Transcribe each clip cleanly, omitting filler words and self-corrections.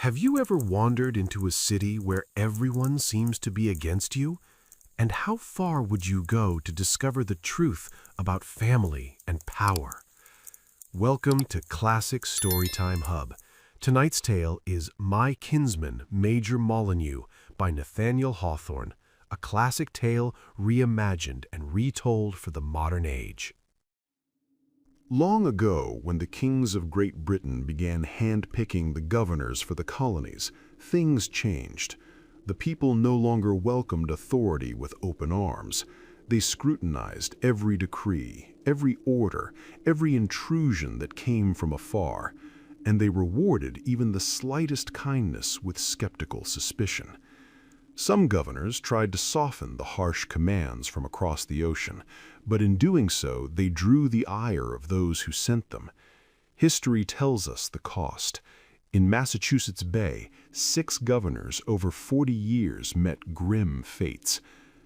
Have you ever wandered into a city where everyone seems to be against you? And how far would you go to discover the truth about family and power? Welcome to Classic Storytime Hub. Tonight's tale is My Kinsman Major Molineux by Nathaniel Hawthorne, a classic tale reimagined and retold for the modern age. Long ago, when the kings of Great Britain began hand-picking the governors for the colonies, things changed. The people no longer welcomed authority with open arms. They scrutinized every decree, every order, every intrusion that came from afar, and they rewarded even the slightest kindness with skeptical suspicion. Some governors tried to soften the harsh commands from across the ocean, but in doing so, they drew the ire of those who sent them. History tells us the cost. In Massachusetts Bay, 6 governors over 40 years met grim fates.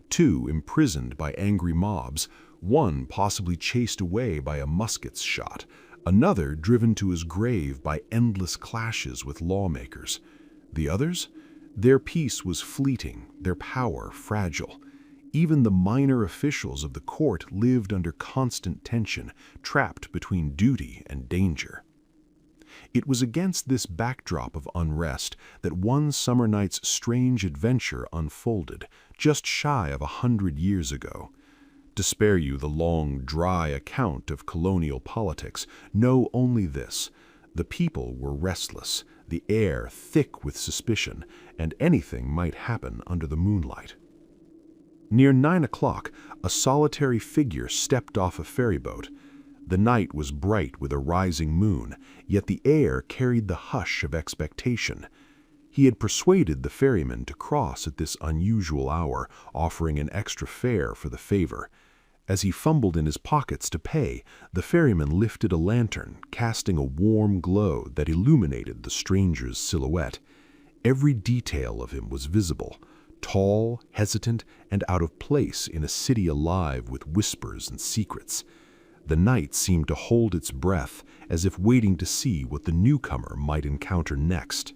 2 imprisoned by angry mobs, 1 possibly chased away by a musket's shot, another driven to his grave by endless clashes with lawmakers. The others? Their peace was fleeting, their power fragile. Even the minor officials of the court lived under constant tension, trapped between duty and danger. It was against this backdrop of unrest that one summer night's strange adventure unfolded, just shy of 100 years ago. To spare you the long, dry account of colonial politics, know only this: the people were restless, the air thick with suspicion, and anything might happen under the moonlight. Near 9 o'clock, a solitary figure stepped off a ferryboat. The night was bright with a rising moon, yet the air carried the hush of expectation. He had persuaded the ferryman to cross at this unusual hour, offering an extra fare for the favor. As he fumbled in his pockets to pay, the ferryman lifted a lantern, casting a warm glow that illuminated the stranger's silhouette. Every detail of him was visible: tall, hesitant, and out of place in a city alive with whispers and secrets. The night seemed to hold its breath, as if waiting to see what the newcomer might encounter next.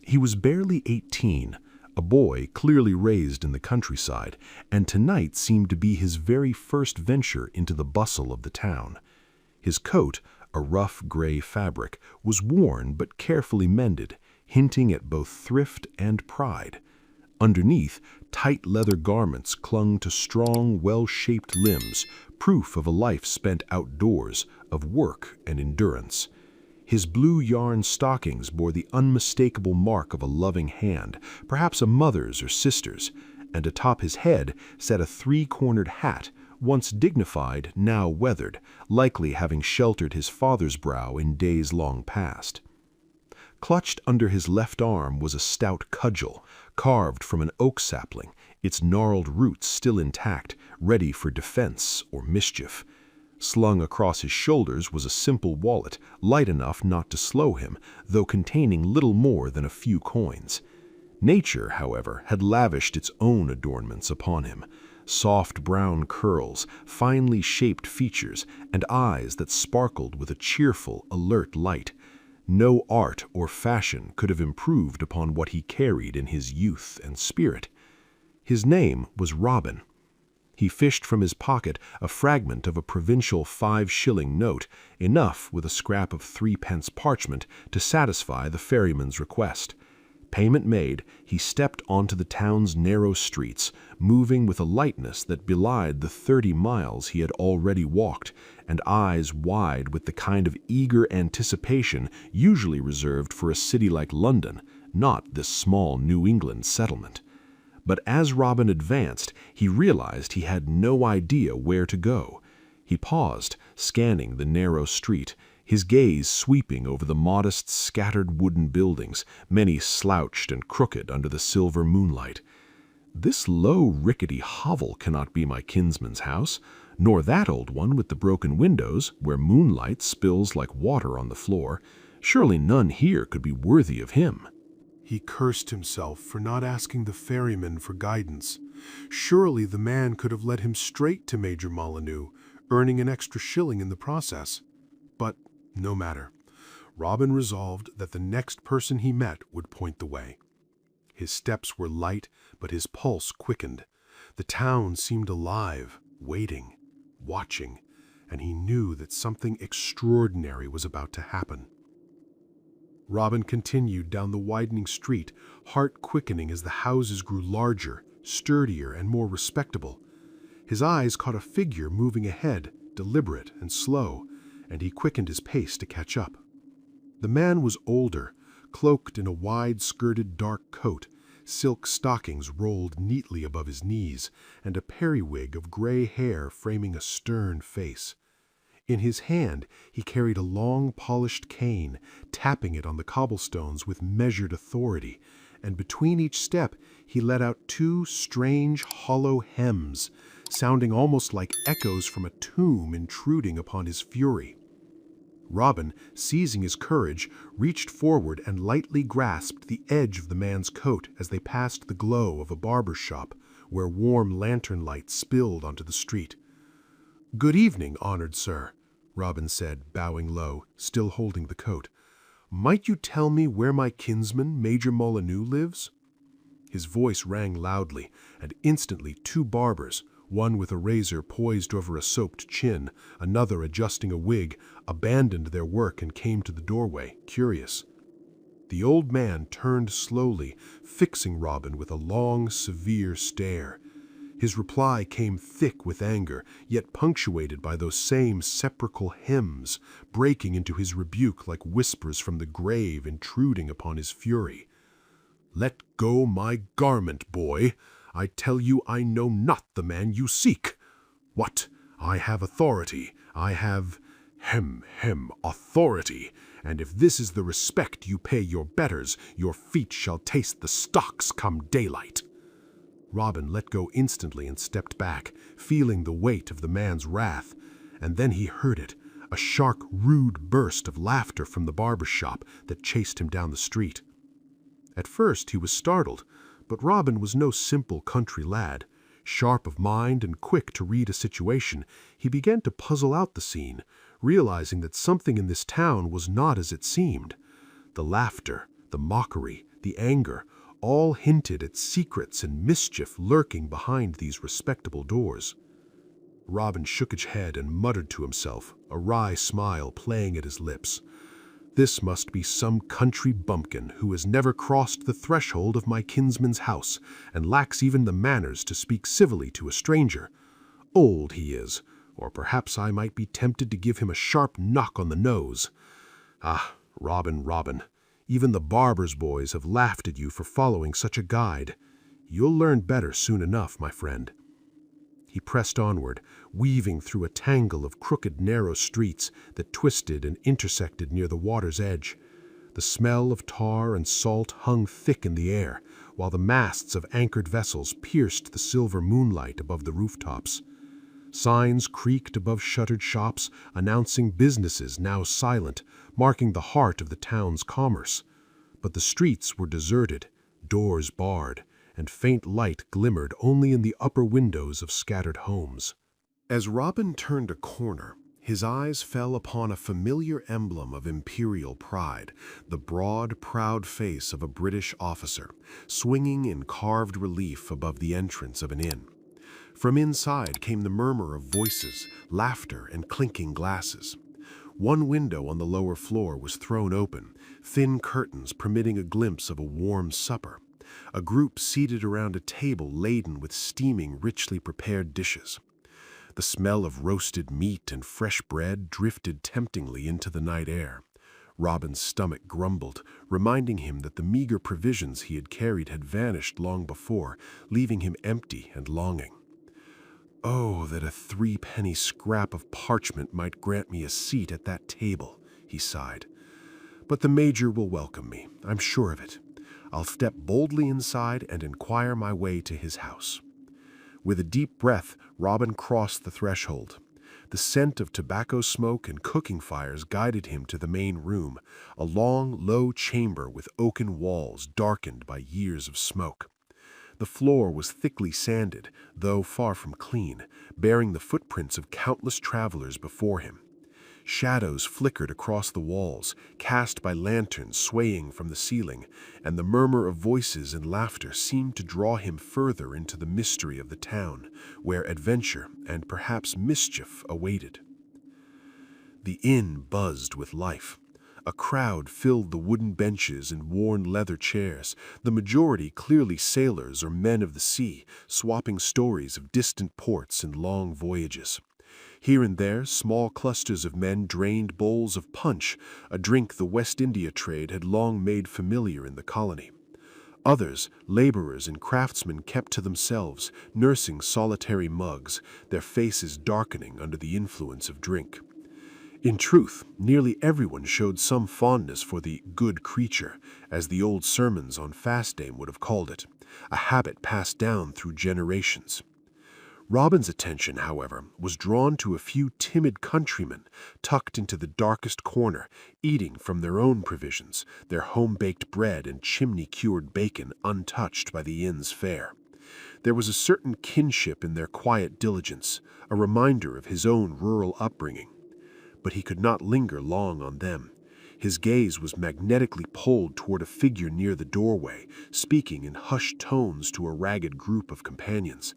He was barely 18, a boy clearly raised in the countryside, and tonight seemed to be his very first venture into the bustle of the town. His coat, a rough gray fabric, was worn but carefully mended, hinting at both thrift and pride. Underneath, tight leather garments clung to strong, well-shaped limbs, proof of a life spent outdoors, of work and endurance. His blue yarn stockings bore the unmistakable mark of a loving hand, perhaps a mother's or sister's, and atop his head sat a 3-cornered hat, once dignified, now weathered, likely having sheltered his father's brow in days long past. Clutched under his left arm was a stout cudgel, carved from an oak sapling, its gnarled roots still intact, ready for defense or mischief. Slung across his shoulders was a simple wallet, light enough not to slow him, though containing little more than a few coins. Nature, however, had lavished its own adornments upon him: soft brown curls, finely shaped features, and eyes that sparkled with a cheerful, alert light. No art or fashion could have improved upon what he carried in his youth and spirit. His name was Robin. He fished from his pocket a fragment of a provincial 5-shilling note, enough with a scrap of 3-pence parchment to satisfy the ferryman's request. Payment made, he stepped onto the town's narrow streets, moving with a lightness that belied the 30 miles he had already walked, and eyes wide with the kind of eager anticipation usually reserved for a city like London, not this small New England settlement. But as Robin advanced, he realized he had no idea where to go. He paused, scanning the narrow street, his gaze sweeping over the modest, scattered wooden buildings, many slouched and crooked under the silver moonlight. This low, rickety hovel cannot be my kinsman's house, nor that old one with the broken windows, where moonlight spills like water on the floor. Surely none here could be worthy of him. He cursed himself for not asking the ferryman for guidance. Surely the man could have led him straight to Major Molineux, earning an extra shilling in the process. But no matter. Robin resolved that the next person he met would point the way. His steps were light, but his pulse quickened. The town seemed alive, waiting, watching, and he knew that something extraordinary was about to happen. Robin continued down the widening street, heart quickening as the houses grew larger, sturdier, and more respectable. His eyes caught a figure moving ahead, deliberate and slow, and he quickened his pace to catch up. The man was older, cloaked in a wide-skirted dark coat, silk stockings rolled neatly above his knees, and a periwig of gray hair framing a stern face. In his hand he carried a long polished cane, tapping it on the cobblestones with measured authority, and between each step he let out two strange hollow hems, sounding almost like echoes from a tomb intruding upon his fury. Robin, seizing his courage, reached forward and lightly grasped the edge of the man's coat as they passed the glow of a barber's shop, where warm lantern light spilled onto the street. "Good evening, honored sir," Robin said, bowing low, still holding the coat. "Might you tell me where my kinsman, Major Molineux, lives?" His voice rang loudly, and instantly two barbers, one with a razor poised over a soaped chin, another adjusting a wig, abandoned their work and came to the doorway, curious. The old man turned slowly, fixing Robin with a long, severe stare. His reply came thick with anger, yet punctuated by those same sepulchral hymns, breaking into his rebuke like whispers from the grave intruding upon his fury. "Let go my garment, boy. I tell you I know not the man you seek. What? I have authority. I have, authority. And if this is the respect you pay your betters, your feet shall taste the stocks come daylight." Robin let go instantly and stepped back, feeling the weight of the man's wrath. And then he heard it, a sharp, rude burst of laughter from the barber's shop that chased him down the street. At first he was startled, but Robin was no simple country lad. Sharp of mind and quick to read a situation, he began to puzzle out the scene, realizing that something in this town was not as it seemed. The laughter, the mockery, the anger, all hinted at secrets and mischief lurking behind these respectable doors. Robin shook his head and muttered to himself, a wry smile playing at his lips. "This must be some country bumpkin who has never crossed the threshold of my kinsman's house, and lacks even the manners to speak civilly to a stranger. Old he is, or perhaps I might be tempted to give him a sharp knock on the nose. Ah, Robin, Robin, even the barber's boys have laughed at you for following such a guide. You'll learn better soon enough, my friend." He pressed onward, weaving through a tangle of crooked, narrow streets that twisted and intersected near the water's edge. The smell of tar and salt hung thick in the air, while the masts of anchored vessels pierced the silver moonlight above the rooftops. Signs creaked above shuttered shops, announcing businesses now silent, marking the heart of the town's commerce. But the streets were deserted, doors barred, and faint light glimmered only in the upper windows of scattered homes. As Robin turned a corner, his eyes fell upon a familiar emblem of imperial pride, the broad, proud face of a British officer, swinging in carved relief above the entrance of an inn. From inside came the murmur of voices, laughter, and clinking glasses. One window on the lower floor was thrown open, thin curtains permitting a glimpse of a warm supper. A group seated around a table laden with steaming, richly prepared dishes. The smell of roasted meat and fresh bread drifted temptingly into the night air. Robin's stomach grumbled, reminding him that the meager provisions he had carried had vanished long before, leaving him empty and longing. "Oh, that a three-penny scrap of parchment might grant me a seat at that table," he sighed. "But the Major will welcome me, I'm sure of it. I'll step boldly inside and inquire my way to his house." With a deep breath, Robin crossed the threshold. The scent of tobacco smoke and cooking fires guided him to the main room, a long, low chamber with oaken walls darkened by years of smoke. The floor was thickly sanded, though far from clean, bearing the footprints of countless travelers before him. Shadows flickered across the walls, cast by lanterns swaying from the ceiling, and the murmur of voices and laughter seemed to draw him further into the mystery of the town, where adventure and perhaps mischief awaited. The inn buzzed with life. A crowd filled the wooden benches and worn leather chairs, the majority clearly sailors or men of the sea, swapping stories of distant ports and long voyages. Here and there, small clusters of men drained bowls of punch, a drink the West India trade had long made familiar in the colony. Others, laborers and craftsmen, kept to themselves, nursing solitary mugs, their faces darkening under the influence of drink. In truth, nearly everyone showed some fondness for the good creature, as the old sermons on fast day would have called it, a habit passed down through generations. Robin's attention, however, was drawn to a few timid countrymen tucked into the darkest corner, eating from their own provisions, their home-baked bread and chimney-cured bacon untouched by the inn's fare. There was a certain kinship in their quiet diligence, a reminder of his own rural upbringing. But he could not linger long on them. His gaze was magnetically pulled toward a figure near the doorway, speaking in hushed tones to a ragged group of companions.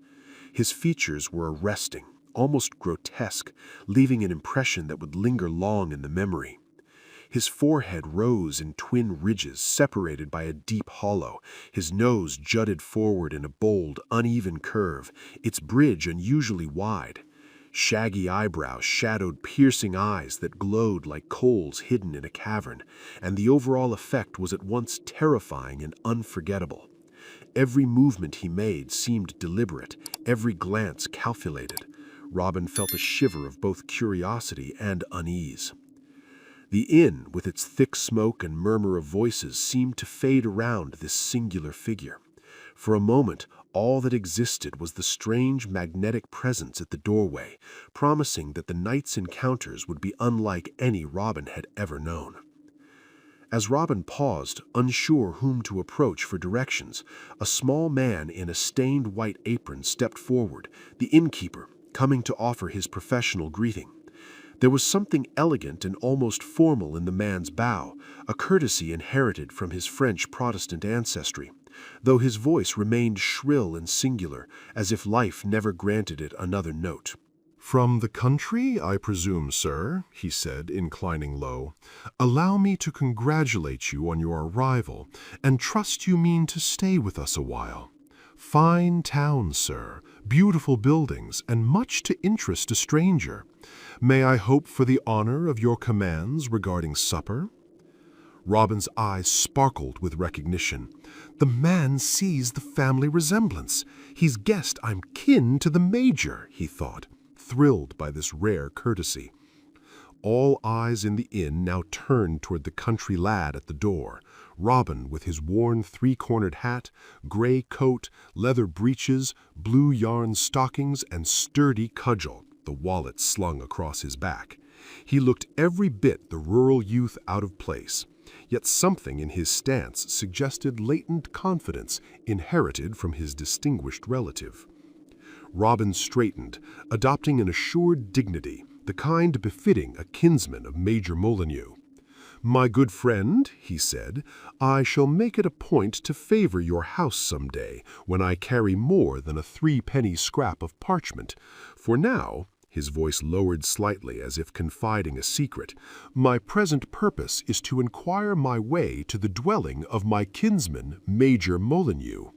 His features were arresting, almost grotesque, leaving an impression that would linger long in the memory. His forehead rose in twin ridges separated by a deep hollow. His nose jutted forward in a bold, uneven curve, its bridge unusually wide. Shaggy eyebrows shadowed piercing eyes that glowed like coals hidden in a cavern, and the overall effect was at once terrifying and unforgettable. Every movement he made seemed deliberate, every glance calculated. Robin felt a shiver of both curiosity and unease. The inn, with its thick smoke and murmur of voices, seemed to fade around this singular figure. For a moment, all that existed was the strange magnetic presence at the doorway, promising that the night's encounters would be unlike any Robin had ever known. As Robin paused, unsure whom to approach for directions, a small man in a stained white apron stepped forward, the innkeeper, coming to offer his professional greeting. There was something elegant and almost formal in the man's bow, a courtesy inherited from his French Protestant ancestry, though his voice remained shrill and singular, as if life never granted it another note. "From the country, I presume, sir," he said, inclining low. "Allow me to congratulate you on your arrival, and trust you mean to stay with us a while. Fine town, sir, beautiful buildings, and much to interest a stranger. May I hope for the honor of your commands regarding supper?" Robin's eyes sparkled with recognition. The man sees the family resemblance. He's guessed I'm kin to the Major, he thought, thrilled by this rare courtesy. All eyes in the inn now turned toward the country lad at the door. Robin, with his worn three-cornered hat, gray coat, leather breeches, blue yarn stockings, and sturdy cudgel, the wallet slung across his back. He looked every bit the rural youth out of place, yet something in his stance suggested latent confidence inherited from his distinguished relative. Robin straightened, adopting an assured dignity, the kind befitting a kinsman of Major Molineux. "My good friend," he said, "I shall make it a point to favor your house some day when I carry more than a three-penny scrap of parchment. For now," his voice lowered slightly as if confiding a secret, "my present purpose is to inquire my way to the dwelling of my kinsman Major Molineux."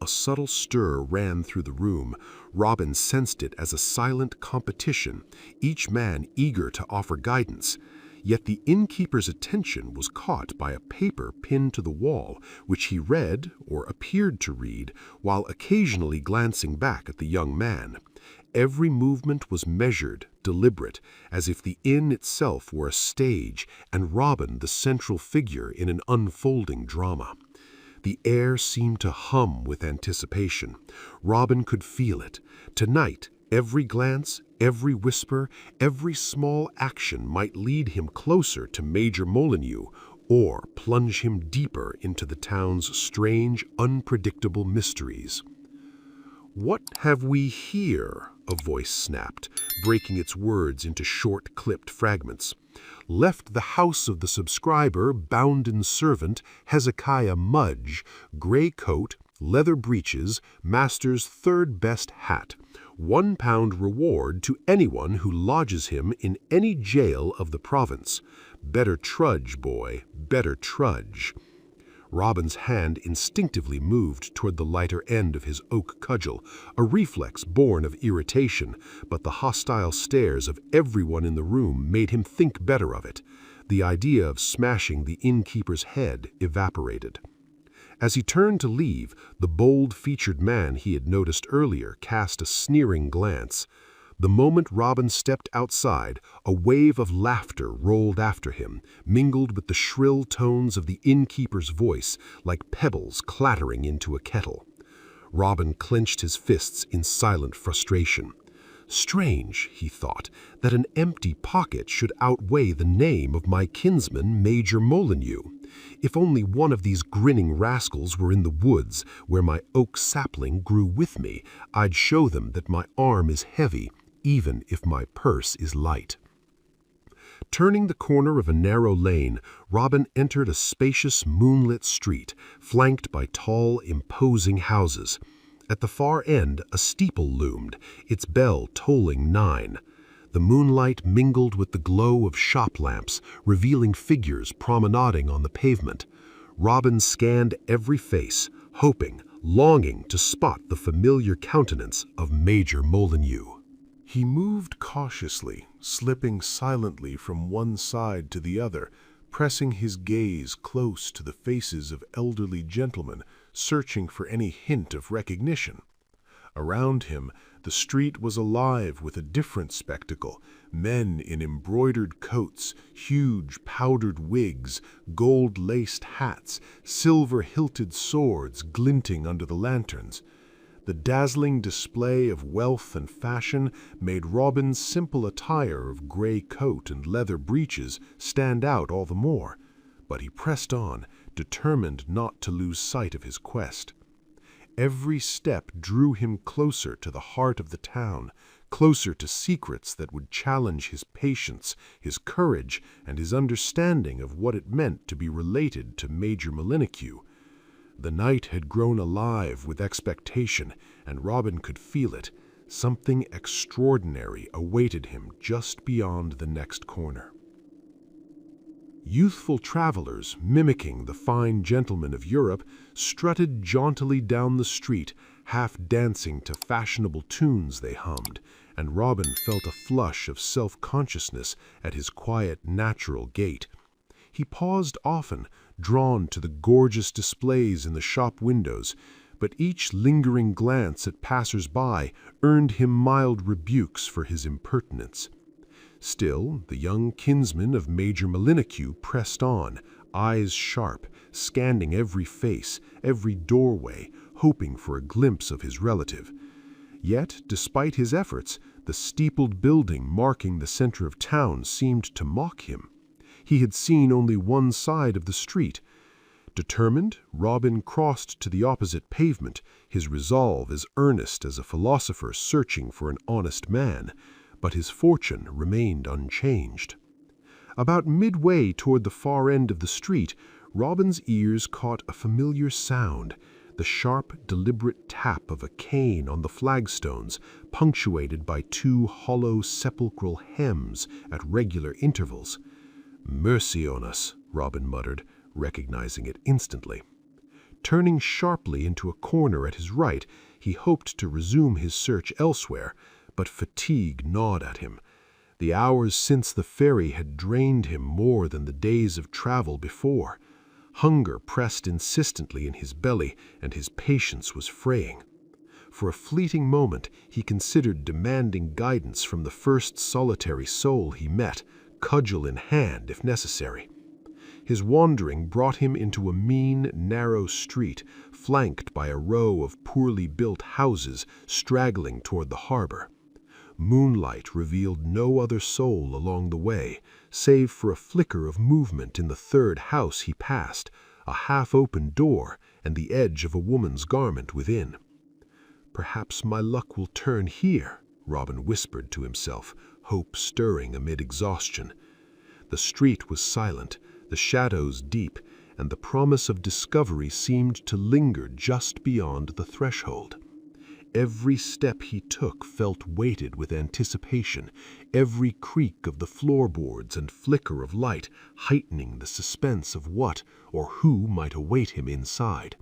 A subtle stir ran through the room. Robin sensed it as a silent competition, each man eager to offer guidance. Yet the innkeeper's attention was caught by a paper pinned to the wall, which he read, or appeared to read, while occasionally glancing back at the young man. Every movement was measured, deliberate, as if the inn itself were a stage, and Robin the central figure in an unfolding drama. The air seemed to hum with anticipation. Robin could feel it. Tonight, every glance, every whisper, every small action might lead him closer to Major Molineux, or plunge him deeper into the town's strange, unpredictable mysteries. "What have we here?" a voice snapped, breaking its words into short, clipped fragments. "Left the house of the subscriber, bounden servant, Hezekiah Mudge, gray coat, leather breeches, master's third best hat. £1 reward to anyone who lodges him in any jail of the province. Better trudge, boy, better trudge." Robin's hand instinctively moved toward the lighter end of his oak cudgel, a reflex born of irritation, but the hostile stares of everyone in the room made him think better of it. The idea of smashing the innkeeper's head evaporated. As he turned to leave, the bold-featured man he had noticed earlier cast a sneering glance. The moment Robin stepped outside, a wave of laughter rolled after him, mingled with the shrill tones of the innkeeper's voice, like pebbles clattering into a kettle. Robin clenched his fists in silent frustration. Strange, he thought, that an empty pocket should outweigh the name of my kinsman Major Molineux. If only one of these grinning rascals were in the woods where my oak sapling grew with me, I'd show them that my arm is heavy, even if my purse is light. Turning the corner of a narrow lane, Robin entered a spacious moonlit street, flanked by tall, imposing houses. At the far end, a steeple loomed, its bell tolling 9. The moonlight mingled with the glow of shop lamps, revealing figures promenading on the pavement. Robin scanned every face, hoping, longing to spot the familiar countenance of Major Molineux. He moved cautiously, slipping silently from one side to the other, pressing his gaze close to the faces of elderly gentlemen, searching for any hint of recognition. Around him, the street was alive with a different spectacle: men in embroidered coats, huge powdered wigs, gold-laced hats, silver-hilted swords glinting under the lanterns. The dazzling display of wealth and fashion made Robin's simple attire of gray coat and leather breeches stand out all the more, but he pressed on, determined not to lose sight of his quest. Every step drew him closer to the heart of the town, closer to secrets that would challenge his patience, his courage, and his understanding of what it meant to be related to Major Molineux. The night had grown alive with expectation, and Robin could feel it. Something extraordinary awaited him just beyond the next corner. Youthful travelers, mimicking the fine gentlemen of Europe, strutted jauntily down the street, half dancing to fashionable tunes they hummed, and Robin felt a flush of self-consciousness at his quiet, natural gait. He paused often, drawn to the gorgeous displays in the shop windows, but each lingering glance at passers-by earned him mild rebukes for his impertinence. Still, the young kinsman of Major Molineux pressed on, eyes sharp, scanning every face, every doorway, hoping for a glimpse of his relative. Yet, despite his efforts, the steepled building marking the center of town seemed to mock him. He had seen only one side of the street. Determined, Robin crossed to the opposite pavement, his resolve as earnest as a philosopher searching for an honest man, but his fortune remained unchanged. About midway toward the far end of the street, Robin's ears caught a familiar sound, the sharp, deliberate tap of a cane on the flagstones, punctuated by 2 hollow sepulchral hems at regular intervals. "Mercy on us," Robin muttered, recognizing it instantly. Turning sharply into a corner at his right, he hoped to resume his search elsewhere, but fatigue gnawed at him. The hours since the ferry had drained him more than the days of travel before. Hunger pressed insistently in his belly, and his patience was fraying. For a fleeting moment he considered demanding guidance from the first solitary soul he met, cudgel in hand if necessary. His wandering brought him into a mean, narrow street, flanked by a row of poorly built houses straggling toward the harbor. Moonlight revealed no other soul along the way, save for a flicker of movement in the third house he passed, a half-open door, and the edge of a woman's garment within. "Perhaps my luck will turn here," Robin whispered to himself, hope stirring amid exhaustion. The street was silent, the shadows deep, and the promise of discovery seemed to linger just beyond the threshold. Every step he took felt weighted with anticipation, every creak of the floorboards and flicker of light heightening the suspense of what or who might await him inside.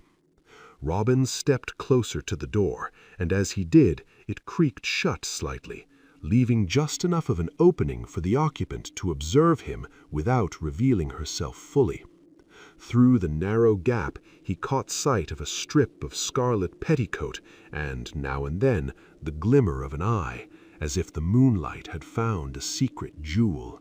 Robin stepped closer to the door, and as he did, it creaked shut slightly, leaving just enough of an opening for the occupant to observe him without revealing herself fully. Through the narrow gap he caught sight of a strip of scarlet petticoat and, now and then, the glimmer of an eye, as if the moonlight had found a secret jewel.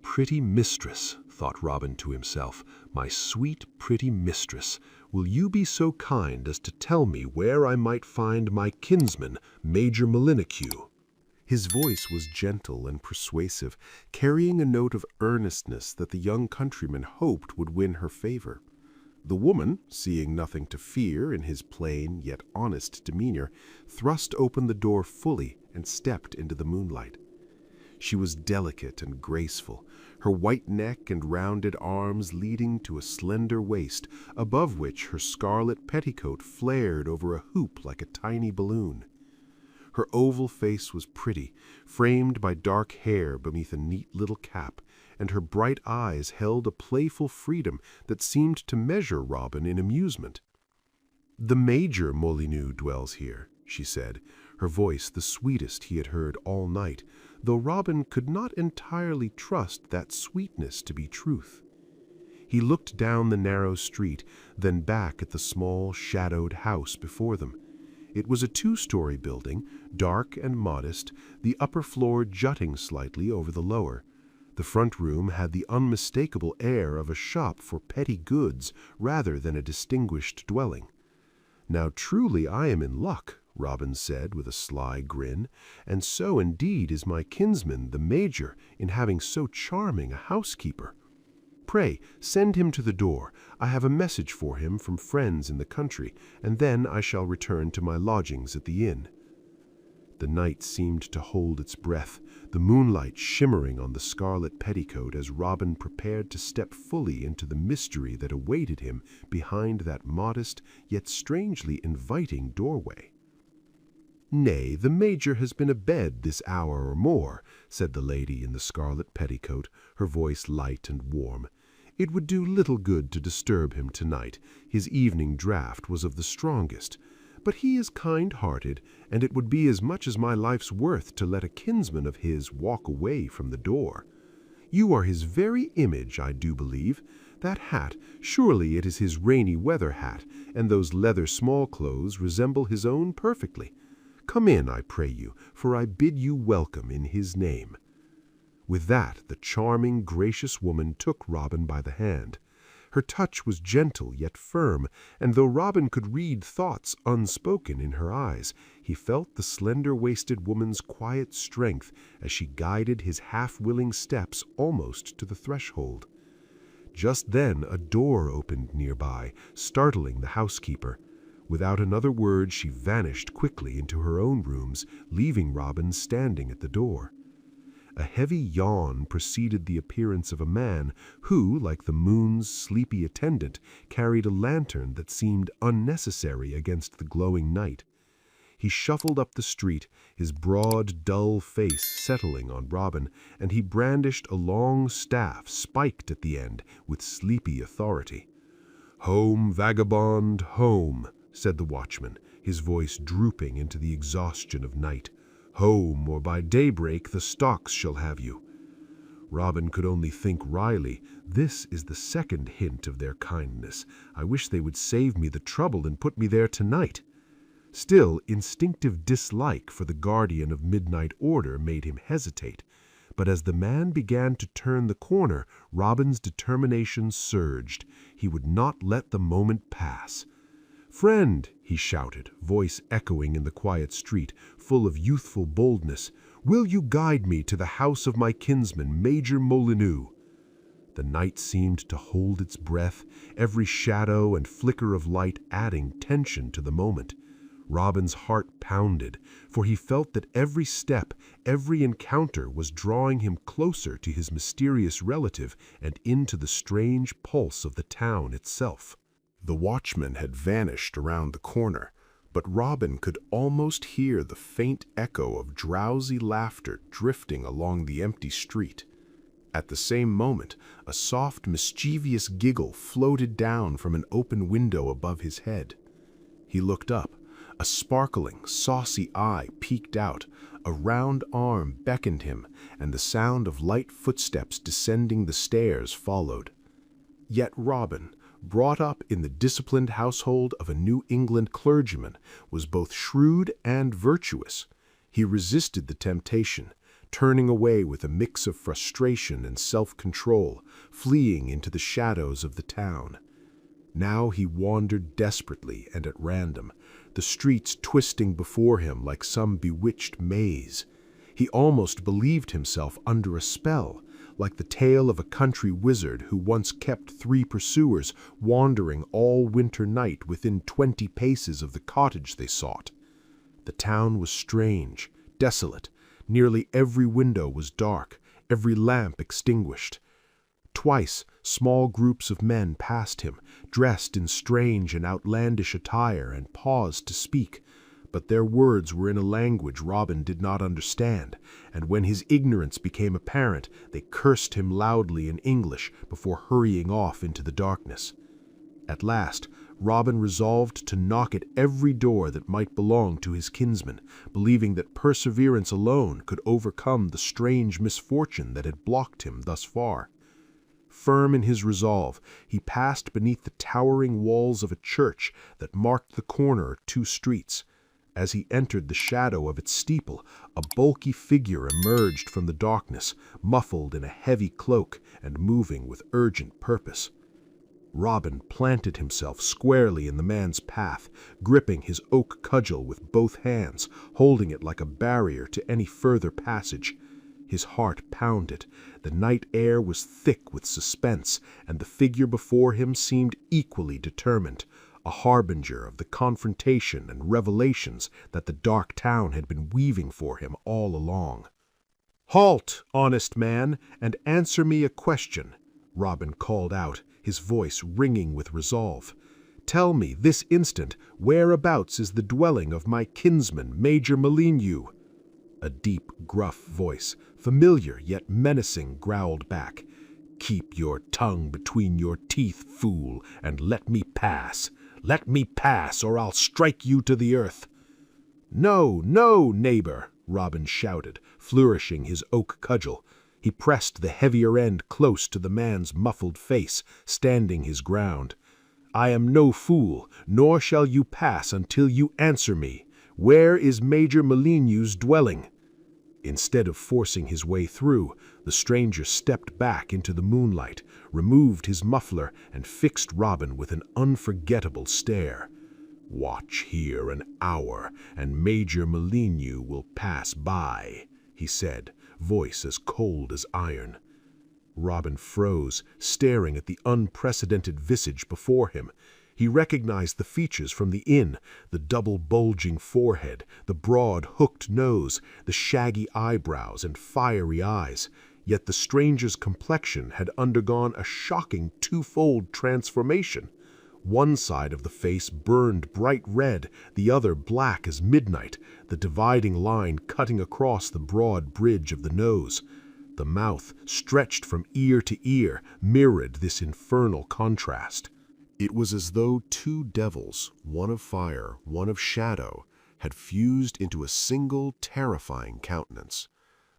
"Pretty mistress," thought Robin to himself, "my sweet, pretty mistress, will you be so kind as to tell me where I might find my kinsman, Major Molineux?" His voice was gentle and persuasive, carrying a note of earnestness that the young countryman hoped would win her favor. The woman, seeing nothing to fear in his plain yet honest demeanor, thrust open the door fully and stepped into the moonlight. She was delicate and graceful, her white neck and rounded arms leading to a slender waist, above which her scarlet petticoat flared over a hoop like a tiny balloon. Her oval face was pretty, framed by dark hair beneath a neat little cap, and her bright eyes held a playful freedom that seemed to measure Robin in amusement. "The Major Molineux dwells here," she said, her voice the sweetest he had heard all night, though Robin could not entirely trust that sweetness to be truth. He looked down the narrow street, then back at the small, shadowed house before them. It was a 2-story building, dark and modest, the upper floor jutting slightly over the lower. The front room had the unmistakable air of a shop for petty goods rather than a distinguished dwelling. "Now truly I am in luck," Robin said with a sly grin, "and so indeed is my kinsman, the Major, in having so charming a housekeeper. Pray, send him to the door. I have a message for him from friends in the country, and then I shall return to my lodgings at the inn." The night seemed to hold its breath, the moonlight shimmering on the scarlet petticoat as Robin prepared to step fully into the mystery that awaited him behind that modest yet strangely inviting doorway. "Nay, the Major has been abed this hour or more," said the lady in the scarlet petticoat, her voice light and warm. "It would do little good to disturb him tonight. His evening draught was of the strongest. But he is kind-hearted, and it would be as much as my life's worth to let a kinsman of his walk away from the door. You are his very image, I do believe. That hat, surely it is his rainy weather hat, and those leather small-clothes resemble his own perfectly. Come in, I pray you, for I bid you welcome in his name." With that, the charming, gracious woman took Robin by the hand. Her touch was gentle yet firm, and though Robin could read thoughts unspoken in her eyes, he felt the slender-waisted woman's quiet strength as she guided his half-willing steps almost to the threshold. Just then a door opened nearby, startling the housekeeper. Without another word she vanished quickly into her own rooms, leaving Robin standing at the door. A heavy yawn preceded the appearance of a man who, like the moon's sleepy attendant, carried a lantern that seemed unnecessary against the glowing night. He shuffled up the street, his broad, dull face settling on Robin, and he brandished a long staff spiked at the end with sleepy authority. "Home, vagabond, home," said the watchman, his voice drooping into the exhaustion of night. "Home, or by daybreak the stocks shall have you." Robin could only think wryly, "This is the second hint of their kindness. I wish they would save me the trouble and put me there tonight." Still, instinctive dislike for the guardian of midnight order made him hesitate. But as the man began to turn the corner, Robin's determination surged. He would not let the moment pass. "Friend," he shouted, voice echoing in the quiet street, full of youthful boldness, "will you guide me to the house of my kinsman, Major Molineux?" The night seemed to hold its breath, every shadow and flicker of light adding tension to the moment. Robin's heart pounded, for he felt that every step, every encounter was drawing him closer to his mysterious relative and into the strange pulse of the town itself. The watchman had vanished around the corner, but Robin could almost hear the faint echo of drowsy laughter drifting along the empty street. At the same moment, a soft, mischievous giggle floated down from an open window above his head. He looked up. A sparkling, saucy eye peeked out, a round arm beckoned him, and the sound of light footsteps descending the stairs followed. Yet Robin, brought up in the disciplined household of a New England clergyman, was both shrewd and virtuous. He resisted the temptation, turning away with a mix of frustration and self-control, fleeing into the shadows of the town. Now he wandered desperately and at random, the streets twisting before him like some bewitched maze. He almost believed himself under a spell, like the tale of a country wizard who once kept 3 pursuers wandering all winter night within 20 paces of the cottage they sought. The town was strange, desolate. Nearly every window was dark, every lamp extinguished. Twice, small groups of men passed him, dressed in strange and outlandish attire, and paused to speak, but their words were in a language Robin did not understand, and when his ignorance became apparent, they cursed him loudly in English before hurrying off into the darkness. At last, Robin resolved to knock at every door that might belong to his kinsman, believing that perseverance alone could overcome the strange misfortune that had blocked him thus far. Firm in his resolve, he passed beneath the towering walls of a church that marked the corner of 2 streets. As he entered the shadow of its steeple, a bulky figure emerged from the darkness, muffled in a heavy cloak and moving with urgent purpose. Robin planted himself squarely in the man's path, gripping his oak cudgel with both hands, holding it like a barrier to any further passage. His heart pounded. The night air was thick with suspense, and the figure before him seemed equally determined, a harbinger of the confrontation and revelations that the dark town had been weaving for him all along. "Halt, honest man, and answer me a question," Robin called out, his voice ringing with resolve. "Tell me this instant whereabouts is the dwelling of my kinsman Major Molineux?" A deep, gruff voice, familiar yet menacing, growled back. "Keep your tongue between your teeth, fool, and let me pass. Let me pass, or I'll strike you to the earth." "No, no, neighbor," Robin shouted, flourishing his oak cudgel. He pressed the heavier end close to the man's muffled face, standing his ground. "I am no fool, nor shall you pass until you answer me. Where is Major Molineux's dwelling?" Instead of forcing his way through, the stranger stepped back into the moonlight, removed his muffler, and fixed Robin with an unforgettable stare. "Watch here an hour, and Major Molineux will pass by," he said, voice as cold as iron. Robin froze, staring at the unprecedented visage before him. He recognized the features from the inn, the double bulging forehead, the broad hooked nose, the shaggy eyebrows and fiery eyes. Yet the stranger's complexion had undergone a shocking 2-fold transformation. One side of the face burned bright red, the other black as midnight, the dividing line cutting across the broad bridge of the nose. The mouth, stretched from ear to ear, mirrored this infernal contrast. It was as though 2 devils, one of fire, one of shadow, had fused into a single terrifying countenance.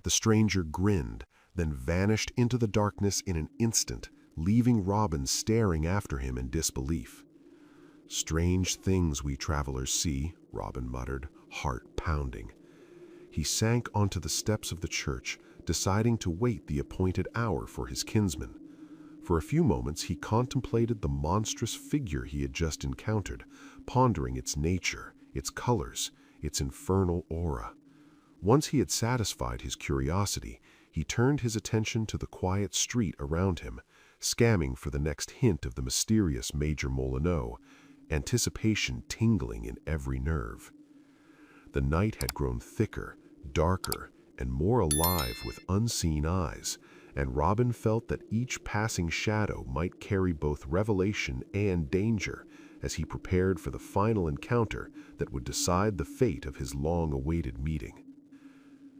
The stranger grinned, then vanished into the darkness in an instant, leaving Robin staring after him in disbelief. "Strange things we travelers see," Robin muttered, heart pounding. He sank onto the steps of the church, deciding to wait the appointed hour for his kinsman. For a few moments he contemplated the monstrous figure he had just encountered, pondering its nature, its colors, its infernal aura. Once he had satisfied his curiosity, he turned his attention to the quiet street around him, scanning for the next hint of the mysterious Major Molineux, anticipation tingling in every nerve. The night had grown thicker, darker, and more alive with unseen eyes, and Robin felt that each passing shadow might carry both revelation and danger as he prepared for the final encounter that would decide the fate of his long-awaited meeting.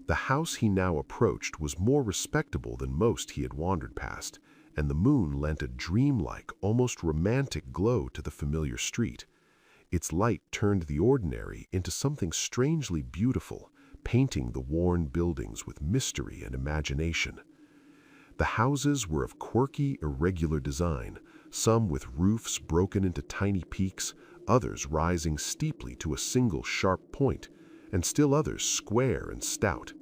The house he now approached was more respectable than most he had wandered past, and the moon lent a dreamlike, almost romantic glow to the familiar street. Its light turned the ordinary into something strangely beautiful, painting the worn buildings with mystery and imagination. The houses were of quirky, irregular design, some with roofs broken into tiny peaks, others rising steeply to a single sharp point, and still others square and stout.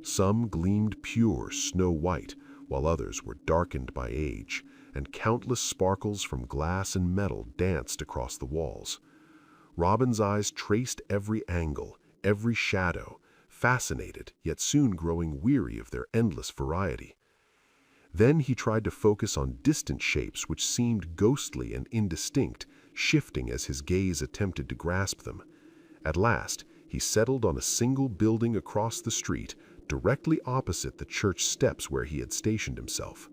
Some gleamed pure snow white, while others were darkened by age, and countless sparkles from glass and metal danced across the walls. Robin's eyes traced every angle, every shadow, fascinated, yet soon growing weary of their endless variety. Then he tried to focus on distant shapes which seemed ghostly and indistinct, shifting as his gaze attempted to grasp them. At last, he settled on a single building across the street, directly opposite the church steps where he had stationed himself.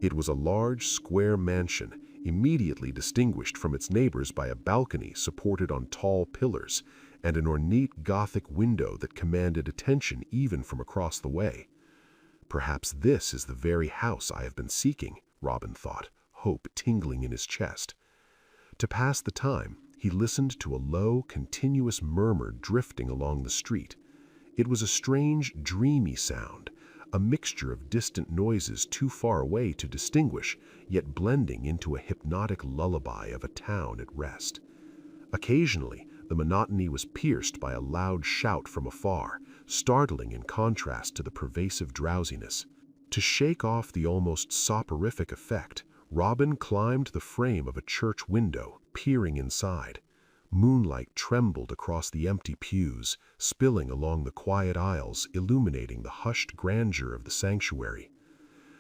It was a large, square mansion, immediately distinguished from its neighbors by a balcony supported on tall pillars, and an ornate Gothic window that commanded attention even from across the way. Perhaps this is the very house I have been seeking, Robin thought, hope tingling in his chest. To pass the time, he listened to a low, continuous murmur drifting along the street. It was a strange, dreamy sound, a mixture of distant noises too far away to distinguish, yet blending into a hypnotic lullaby of a town at rest. Occasionally, the monotony was pierced by a loud shout from afar, startling in contrast to the pervasive drowsiness. To shake off the almost soporific effect, Robin climbed the frame of a church window, peering inside. Moonlight trembled across the empty pews, spilling along the quiet aisles, illuminating the hushed grandeur of the sanctuary.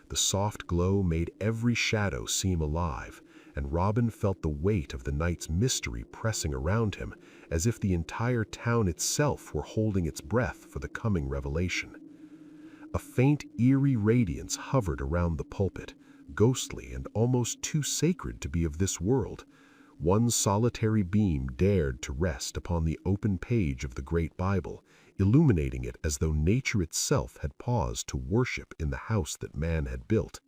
The soft glow made every shadow seem alive, and Robin felt the weight of the night's mystery pressing around him, as if the entire town itself were holding its breath for the coming revelation. A faint, eerie radiance hovered around the pulpit, ghostly and almost too sacred to be of this world. One solitary beam dared to rest upon the open page of the great Bible, illuminating it as though nature itself had paused to worship in the house that man had built.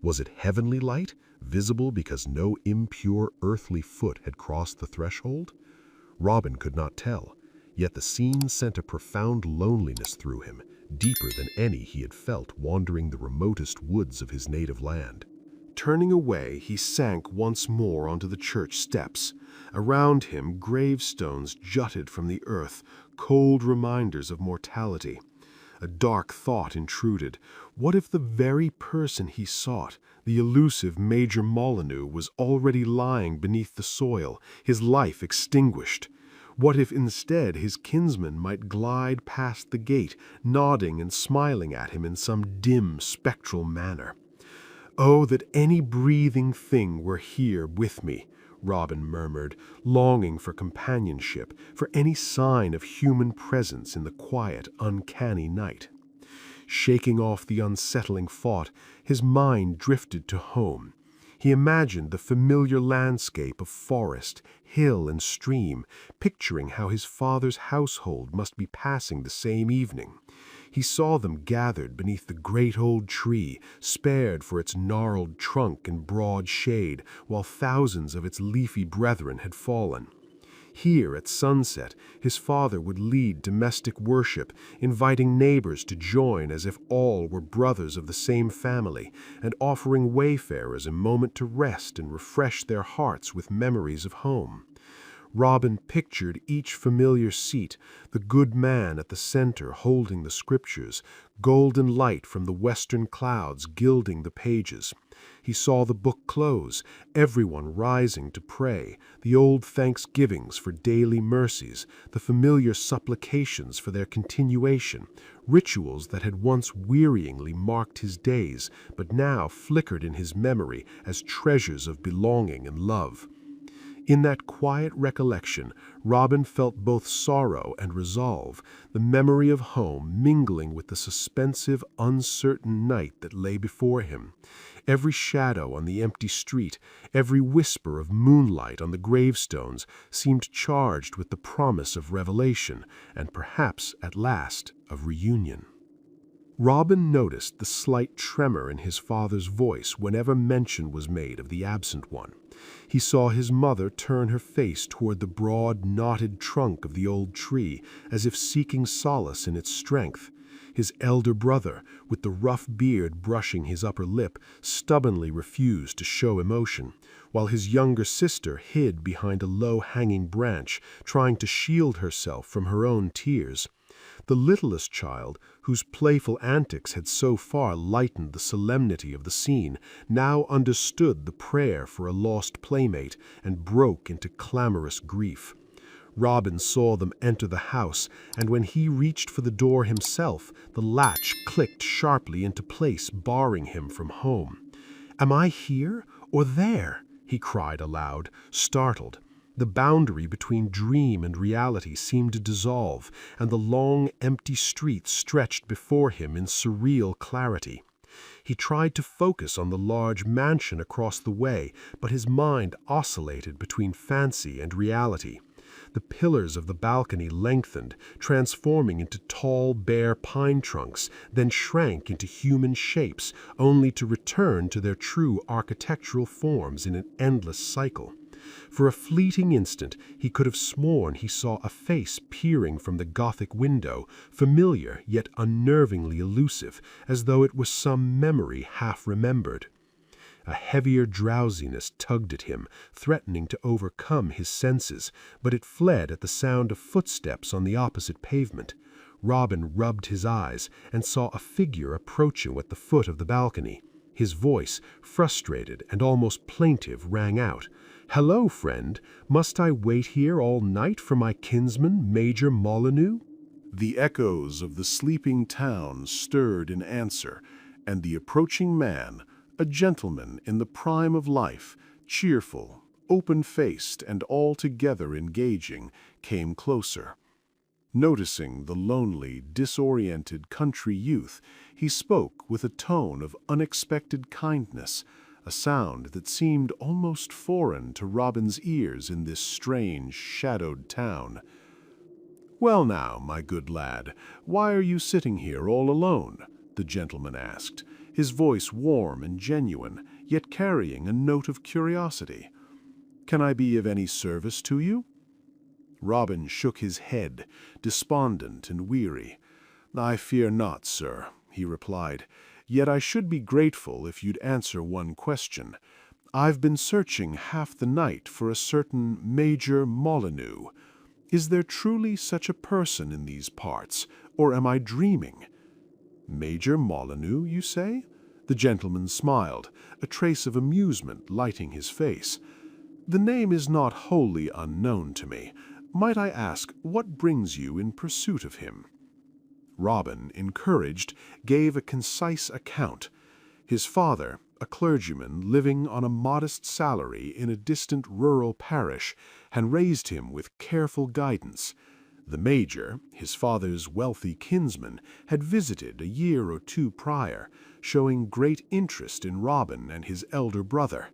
Was it heavenly light, visible because no impure earthly foot had crossed the threshold? Robin could not tell, yet the scene sent a profound loneliness through him, deeper than any he had felt wandering the remotest woods of his native land. Turning away, he sank once more onto the church steps. Around him, gravestones jutted from the earth, cold reminders of mortality. A dark thought intruded. What if the very person he sought, the elusive Major Molineux, was already lying beneath the soil, his life extinguished? What if instead his kinsman might glide past the gate, nodding and smiling at him in some dim, spectral manner? "Oh, that any breathing thing were here with me," Robin murmured, longing for companionship, for any sign of human presence in the quiet, uncanny night. Shaking off the unsettling thought, his mind drifted to home. He imagined the familiar landscape of forest, hill, and stream, picturing how his father's household must be passing the same evening. He saw them gathered beneath the great old tree, spared for its gnarled trunk and broad shade, while thousands of its leafy brethren had fallen. Here, at sunset, his father would lead domestic worship, inviting neighbors to join as if all were brothers of the same family, and offering wayfarers a moment to rest and refresh their hearts with memories of home. Robin pictured each familiar seat, the good man at the center holding the scriptures, golden light from the western clouds gilding the pages. He saw the book close, everyone rising to pray, the old thanksgivings for daily mercies, the familiar supplications for their continuation, rituals that had once wearyingly marked his days, but now flickered in his memory as treasures of belonging and love. In that quiet recollection, Robin felt both sorrow and resolve, the memory of home mingling with the suspensive, uncertain night that lay before him. Every shadow on the empty street, every whisper of moonlight on the gravestones seemed charged with the promise of revelation, and perhaps, at last, of reunion. Robin noticed the slight tremor in his father's voice whenever mention was made of the absent one. He saw his mother turn her face toward the broad, knotted trunk of the old tree, as if seeking solace in its strength. His elder brother, with the rough beard brushing his upper lip, stubbornly refused to show emotion, while his younger sister hid behind a low-hanging branch, trying to shield herself from her own tears. The littlest child, whose playful antics had so far lightened the solemnity of the scene, now understood the prayer for a lost playmate and broke into clamorous grief. Robin saw them enter the house, and when he reached for the door himself, the latch clicked sharply into place, barring him from home. "Am I here or there?" he cried aloud, startled. The boundary between dream and reality seemed to dissolve, and the long, empty street stretched before him in surreal clarity. He tried to focus on the large mansion across the way, but his mind oscillated between fancy and reality. The pillars of the balcony lengthened, transforming into tall, bare pine trunks, then shrank into human shapes, only to return to their true architectural forms in an endless cycle. For a fleeting instant he could have sworn he saw a face peering from the Gothic window, familiar yet unnervingly elusive, as though it was some memory half remembered. A heavier drowsiness tugged at him, threatening to overcome his senses, but it fled at the sound of footsteps on the opposite pavement. Robin rubbed his eyes and saw a figure approaching at the foot of the balcony. His voice, frustrated and almost plaintive, rang out. "Hello, friend. Must I wait here all night for my kinsman, Major Molineux?" The echoes of the sleeping town stirred in answer, and the approaching man, a gentleman in the prime of life, cheerful, open-faced, and altogether engaging, came closer. Noticing the lonely, disoriented country youth, he spoke with a tone of unexpected kindness, a sound that seemed almost foreign to Robin's ears in this strange, shadowed town. "Well now, my good lad, why are you sitting here all alone?" the gentleman asked, his voice warm and genuine, yet carrying a note of curiosity. "Can I be of any service to you?" Robin shook his head, despondent and weary. "I fear not, sir," he replied. "Yet I should be grateful if you'd answer one question. I've been searching half the night for a certain Major Molineux. Is there truly such a person in these parts, or am I dreaming?" "Major Molineux, you say?" The gentleman smiled, a trace of amusement lighting his face. "The name is not wholly unknown to me. Might I ask what brings you in pursuit of him?" Robin, encouraged, gave a concise account. His father, a clergyman living on a modest salary in a distant rural parish, had raised him with careful guidance. The major, his father's wealthy kinsman, had visited a year or two prior, showing great interest in Robin and his elder brother.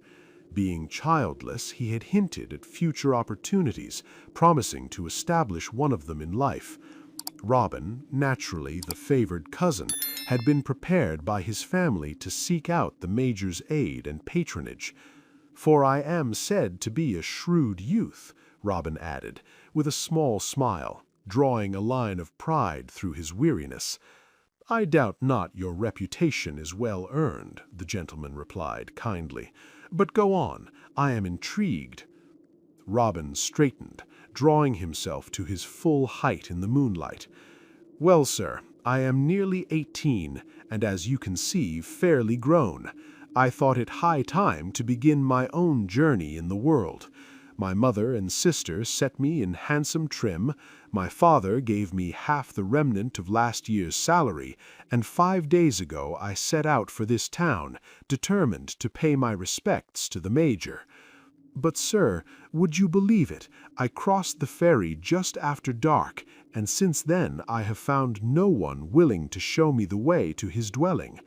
Being childless, he had hinted at future opportunities, promising to establish one of them in life. Robin, naturally the favored cousin, had been prepared by his family to seek out the major's aid and patronage. "For I am said to be a shrewd youth," Robin added, with a small smile, drawing a line of pride through his weariness. "I doubt not your reputation is well earned," the gentleman replied kindly. "But go on, I am intrigued." Robin straightened, drawing himself to his full height in the moonlight. "Well, sir, I am nearly 18, and as you can see, fairly grown. I thought it high time to begin my own journey in the world. My mother and sister set me in handsome trim, my father gave me half the remnant of last year's salary, and 5 days ago I set out for this town, determined to pay my respects to the major. But, sir, would you believe it? I crossed the ferry just after dark, and since then I have found no one willing to show me the way to his dwelling.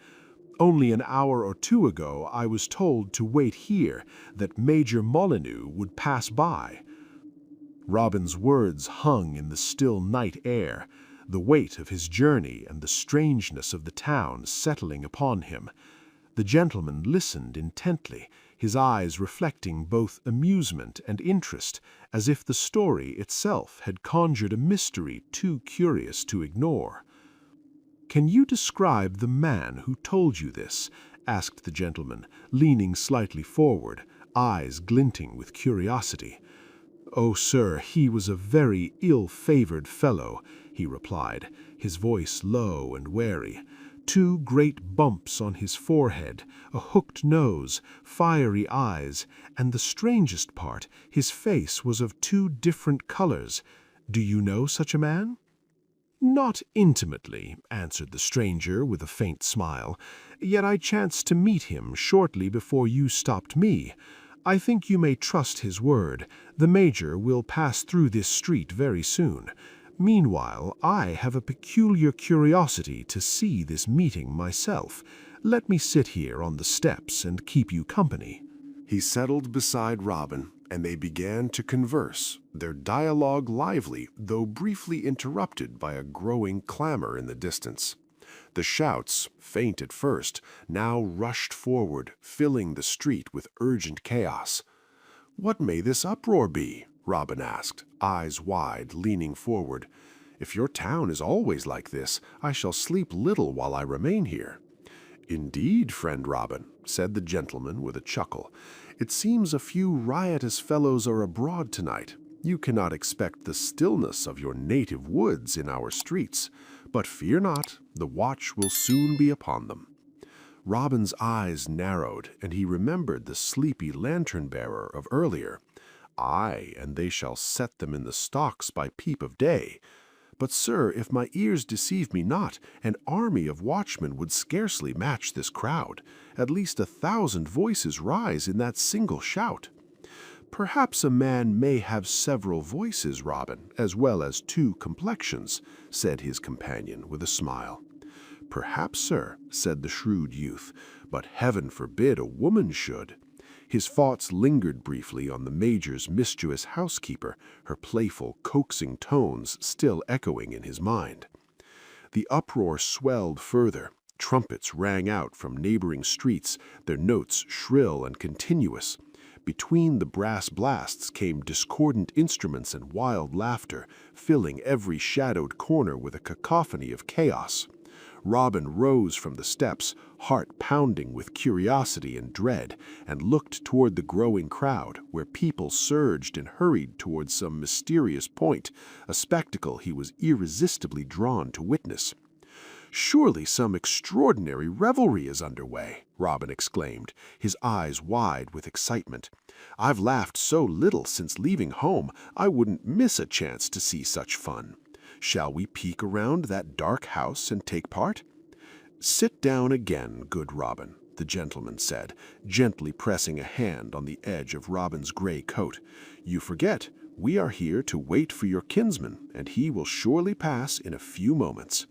Only an hour or two ago I was told to wait here, that Major Molineux would pass by." Robin's words hung in the still night air, the weight of his journey and the strangeness of the town settling upon him. The gentleman listened intently, his eyes reflecting both amusement and interest, as if the story itself had conjured a mystery too curious to ignore. "Can you describe the man who told you this?" asked the gentleman, leaning slightly forward, eyes glinting with curiosity. "Oh, sir, he was a very ill-favored fellow," he replied, his voice low and wary. "Two great bumps on his forehead, a hooked nose, fiery eyes, and the strangest part, his face was of two different colors. Do you know such a man?" "Not intimately," answered the stranger with a faint smile, "yet I chanced to meet him shortly before you stopped me. I think you may trust his word. The Major will pass through this street very soon. Meanwhile, I have a peculiar curiosity to see this meeting myself. Let me sit here on the steps and keep you company." He settled beside Robin, and they began to converse, their dialogue lively, though briefly interrupted by a growing clamor in the distance. The shouts, faint at first, now rushed forward, filling the street with urgent chaos. "What may this uproar be?" Robin asked, eyes wide, leaning forward. "If your town is always like this, I shall sleep little while I remain here." "Indeed, friend Robin," said the gentleman with a chuckle, "it seems a few riotous fellows are abroad tonight. You cannot expect the stillness of your native woods in our streets. But fear not, the watch will soon be upon them." Robin's eyes narrowed, and he remembered the sleepy lantern-bearer of earlier. "Aye, and they shall set them in the stocks by peep of day. But, sir, if my ears deceive me not, an army of watchmen would scarcely match this crowd. At least 1,000 voices rise in that single shout." "Perhaps a man may have several voices, Robin, as well as two complexions," said his companion with a smile. "Perhaps, sir," said the shrewd youth, "but heaven forbid a woman should." His thoughts lingered briefly on the Major's mischievous housekeeper, her playful, coaxing tones still echoing in his mind. The uproar swelled further. Trumpets rang out from neighboring streets, their notes shrill and continuous. Between the brass blasts came discordant instruments and wild laughter, filling every shadowed corner with a cacophony of chaos. Robin rose from the steps, heart pounding with curiosity and dread, and looked toward the growing crowd, where people surged and hurried toward some mysterious point, a spectacle he was irresistibly drawn to witness. "Surely some extraordinary revelry is underway," Robin exclaimed, his eyes wide with excitement. "I've laughed so little since leaving home, I wouldn't miss a chance to see such fun. Shall we peek around that dark house and take part?" "Sit down again, good Robin," the gentleman said, gently pressing a hand on the edge of Robin's gray coat. "You forget, we are here to wait for your kinsman, and he will surely pass in a few moments."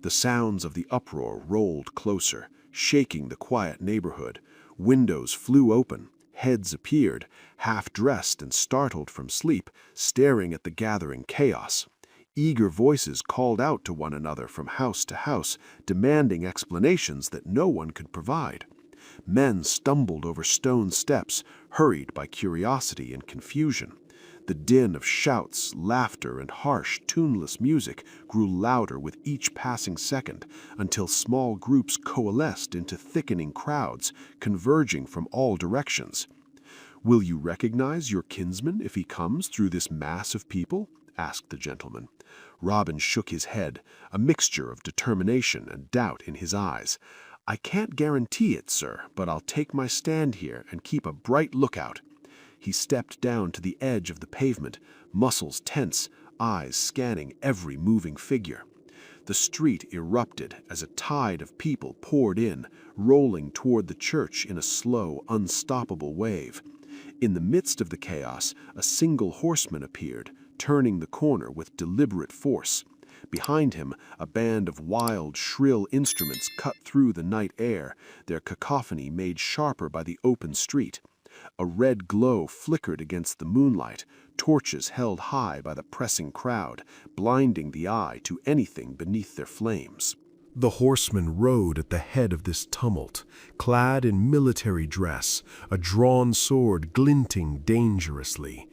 The sounds of the uproar rolled closer, shaking the quiet neighborhood. Windows flew open, heads appeared, half-dressed and startled from sleep, staring at the gathering chaos. Eager voices called out to one another from house to house, demanding explanations that no one could provide. Men stumbled over stone steps, hurried by curiosity and confusion. The din of shouts, laughter, and harsh, tuneless music grew louder with each passing second, until small groups coalesced into thickening crowds, converging from all directions. "Will you recognize your kinsman if he comes through this mass of people?" asked the gentleman. Robin shook his head, a mixture of determination and doubt in his eyes. "I can't guarantee it, sir, but I'll take my stand here and keep a bright lookout." He stepped down to the edge of the pavement, muscles tense, eyes scanning every moving figure. The street erupted as a tide of people poured in, rolling toward the church in a slow, unstoppable wave. In the midst of the chaos, a single horseman appeared, turning the corner with deliberate force. Behind him, a band of wild, shrill instruments cut through the night air, their cacophony made sharper by the open street. A red glow flickered against the moonlight, torches held high by the pressing crowd, blinding the eye to anything beneath their flames. The horseman rode at the head of this tumult, clad in military dress, a drawn sword glinting dangerously.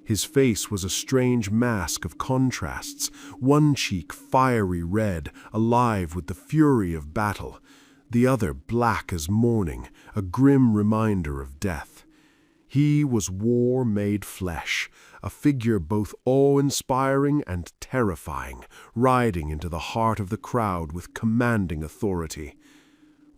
His face was a strange mask of contrasts, one cheek fiery red, alive with the fury of battle, the other black as morning, a grim reminder of death. He was war made flesh, a figure both awe-inspiring and terrifying, riding into the heart of the crowd with commanding authority.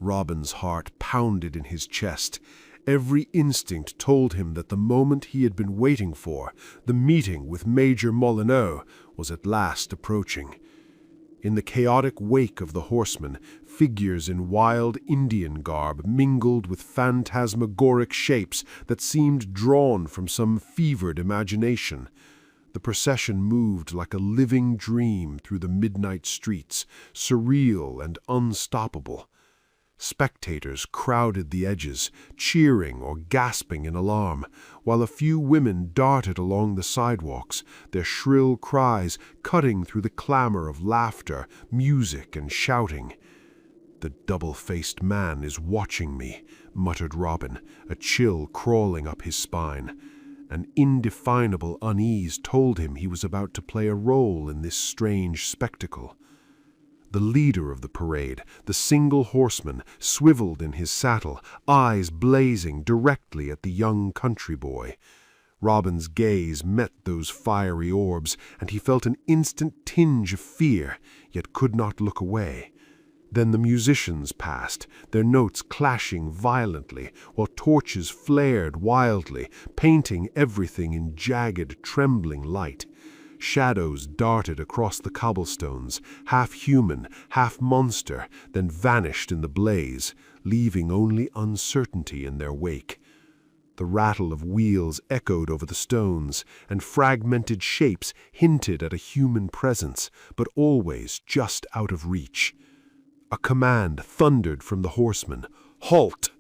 Robin's heart pounded in his chest. Every instinct told him that the moment he had been waiting for, the meeting with Major Molineux, was at last approaching. In the chaotic wake of the horseman, figures in wild Indian garb mingled with phantasmagoric shapes that seemed drawn from some fevered imagination. The procession moved like a living dream through the midnight streets, surreal and unstoppable. Spectators crowded the edges, cheering or gasping in alarm, while a few women darted along the sidewalks, their shrill cries cutting through the clamor of laughter, music, and shouting. "The double-faced man is watching me," muttered Robin, a chill crawling up his spine. An indefinable unease told him he was about to play a role in this strange spectacle. The leader of the parade, the single horseman, swiveled in his saddle, eyes blazing directly at the young country boy. Robin's gaze met those fiery orbs, and he felt an instant tinge of fear, yet could not look away. Then the musicians passed, their notes clashing violently, while torches flared wildly, painting everything in jagged, trembling light. Shadows darted across the cobblestones, half human, half monster, then vanished in the blaze, leaving only uncertainty in their wake. The rattle of wheels echoed over the stones, and fragmented shapes hinted at a human presence, but always just out of reach. A command thundered from the horseman, "Halt!"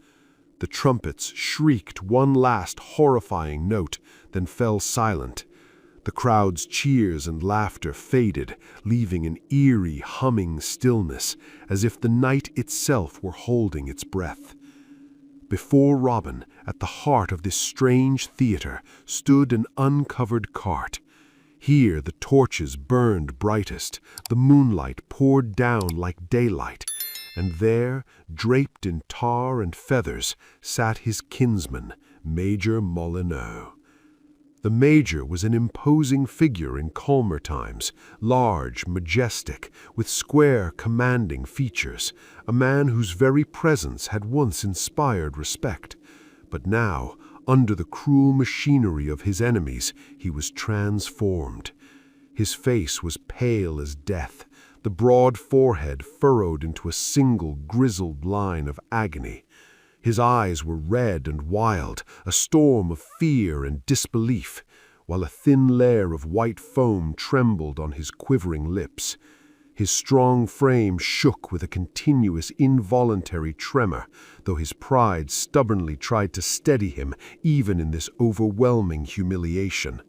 The trumpets shrieked one last horrifying note, then fell silent. The crowd's cheers and laughter faded, leaving an eerie, humming stillness, as if the night itself were holding its breath. Before Robin, at the heart of this strange theater, stood an uncovered cart. Here the torches burned brightest, the moonlight poured down like daylight, and there, draped in tar and feathers, sat his kinsman, Major Molineux. The Major was an imposing figure in calmer times, large, majestic, with square, commanding features, a man whose very presence had once inspired respect. But now, under the cruel machinery of his enemies, he was transformed. His face was pale as death, the broad forehead furrowed into a single grizzled line of agony. His eyes were red and wild, a storm of fear and disbelief, while a thin layer of white foam trembled on his quivering lips. His strong frame shook with a continuous involuntary tremor, though his pride stubbornly tried to steady him even in this overwhelming humiliation.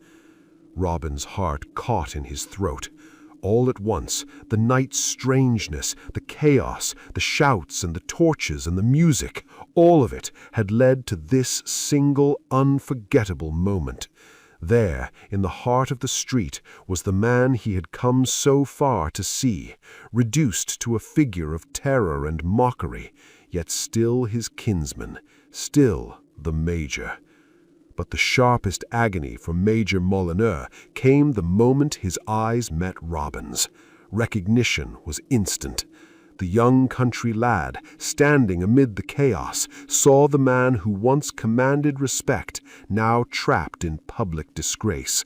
Robin's heart caught in his throat. All at once, the night's strangeness, the chaos, the shouts and the torches and the music, all of it had led to this single unforgettable moment. There, in the heart of the street, was the man he had come so far to see, reduced to a figure of terror and mockery, yet still his kinsman, still the Major. But the sharpest agony for Major Molineux came the moment his eyes met Robin's. Recognition was instant. The young country lad, standing amid the chaos, saw the man who once commanded respect, now trapped in public disgrace.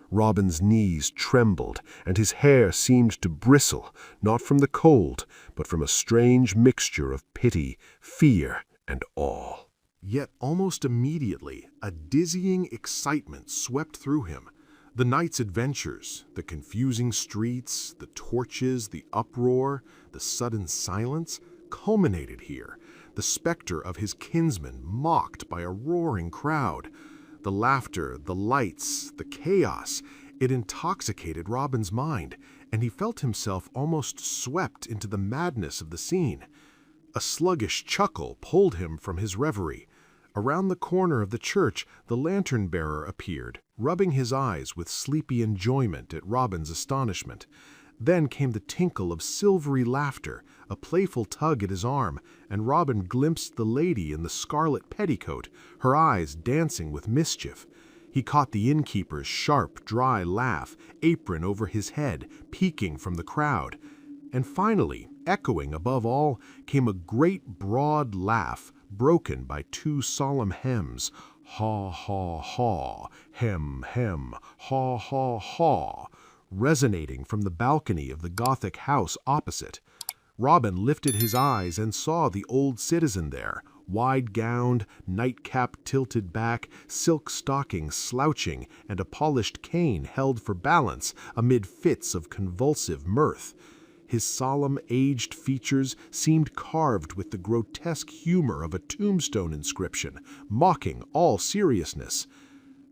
Robin's knees trembled, and his hair seemed to bristle, not from the cold, but from a strange mixture of pity, fear, and awe. Yet almost immediately, a dizzying excitement swept through him. The night's adventures, the confusing streets, the torches, the uproar, the sudden silence, culminated here. The specter of his kinsman mocked by a roaring crowd. The laughter, the lights, the chaos, it intoxicated Robin's mind, and he felt himself almost swept into the madness of the scene. A sluggish chuckle pulled him from his reverie. Around the corner of the church, the lantern-bearer appeared, rubbing his eyes with sleepy enjoyment at Robin's astonishment. Then came the tinkle of silvery laughter, a playful tug at his arm, and Robin glimpsed the lady in the scarlet petticoat, her eyes dancing with mischief. He caught the innkeeper's sharp, dry laugh, apron over his head, peeking from the crowd. And finally, echoing above all, came a great broad laugh, broken by two solemn hems, haw, haw, haw, hem, hem, haw, haw, haw, resonating from the balcony of the Gothic house opposite. Robin lifted his eyes and saw the old citizen there, wide-gowned, nightcap tilted back, silk stockings slouching, and a polished cane held for balance amid fits of convulsive mirth. His solemn, aged features seemed carved with the grotesque humor of a tombstone inscription, mocking all seriousness.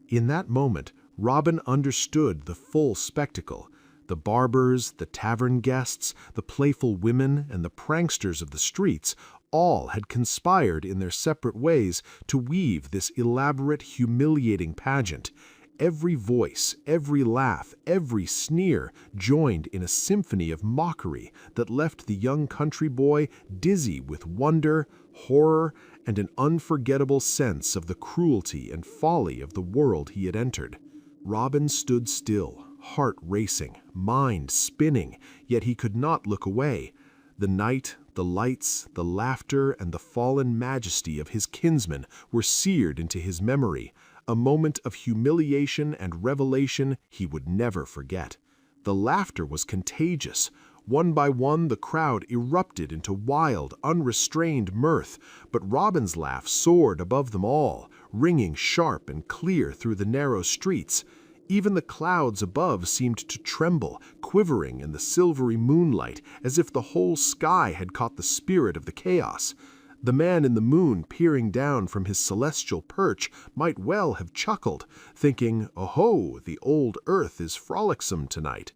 In that moment, Robin understood the full spectacle. The barbers, the tavern guests, the playful women, and the pranksters of the streets all had conspired in their separate ways to weave this elaborate, humiliating pageant. Every voice, every laugh, every sneer joined in a symphony of mockery that left the young country boy dizzy with wonder, horror, and an unforgettable sense of the cruelty and folly of the world he had entered. Robin stood still, heart racing, mind spinning, yet he could not look away. The night, the lights, the laughter, and the fallen majesty of his kinsman were seared into his memory, a moment of humiliation and revelation he would never forget. The laughter was contagious. One by one, the crowd erupted into wild, unrestrained mirth, but Robin's laugh soared above them all, ringing sharp and clear through the narrow streets. Even the clouds above seemed to tremble, quivering in the silvery moonlight, as if the whole sky had caught the spirit of the chaos. The man in the moon, peering down from his celestial perch, might well have chuckled, thinking, "Oh-ho, the old earth is frolicsome tonight."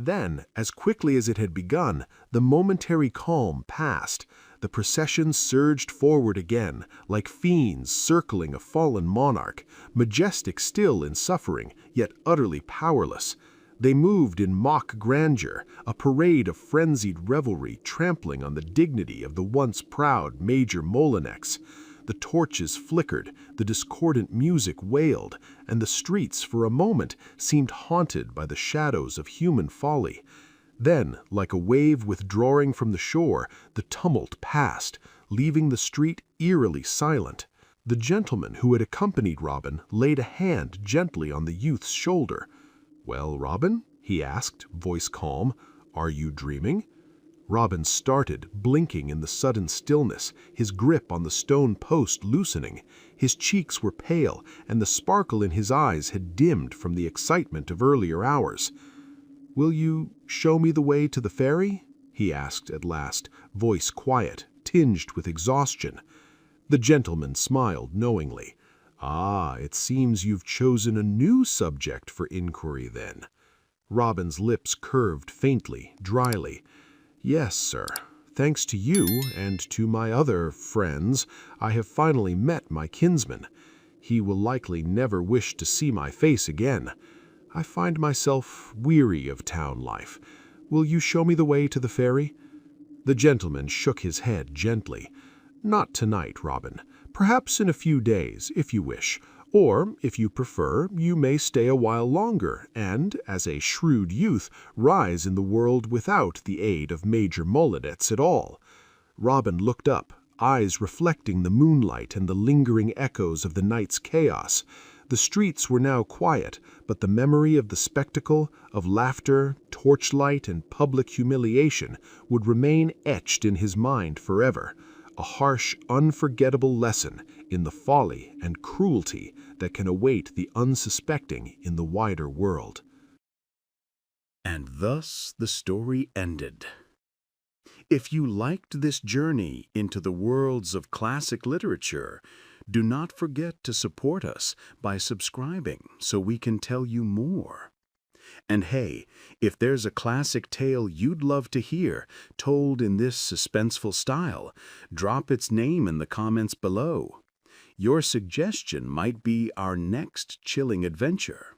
Then, as quickly as it had begun, the momentary calm passed. The procession surged forward again, like fiends circling a fallen monarch, majestic still in suffering, yet utterly powerless. They moved in mock grandeur, a parade of frenzied revelry trampling on the dignity of the once proud Major Molineux. The torches flickered, the discordant music wailed, and the streets for a moment seemed haunted by the shadows of human folly. Then, like a wave withdrawing from the shore, the tumult passed, leaving the street eerily silent. The gentleman who had accompanied Robin laid a hand gently on the youth's shoulder. "Well, Robin?" he asked, voice calm. "Are you dreaming?" Robin started, blinking in the sudden stillness, his grip on the stone post loosening. His cheeks were pale, and the sparkle in his eyes had dimmed from the excitement of earlier hours. "Will you show me the way to the ferry?" he asked at last, voice quiet, tinged with exhaustion. The gentleman smiled knowingly. "Ah, it seems you've chosen a new subject for inquiry, then." Robin's lips curved faintly, dryly. "Yes, sir. Thanks to you and to my other friends, I have finally met my kinsman. He will likely never wish to see my face again. I find myself weary of town life. Will you show me the way to the ferry?" The gentleman shook his head gently. "Not tonight, Robin. Perhaps in a few days, if you wish. Or, if you prefer, you may stay a while longer and, as a shrewd youth, rise in the world without the aid of Major Molineux at all." Robin looked up, eyes reflecting the moonlight and the lingering echoes of the night's chaos. The streets were now quiet, but the memory of the spectacle, of laughter, torchlight, and public humiliation would remain etched in his mind forever. a harsh, unforgettable lesson in the folly and cruelty that can await the unsuspecting in the wider world. And thus the story ended. If you liked this journey into the worlds of classic literature, do not forget to support us by subscribing so we can tell you more. And hey, if there's a classic tale you'd love to hear told in this suspenseful style, drop its name in the comments below. Your suggestion might be our next chilling adventure.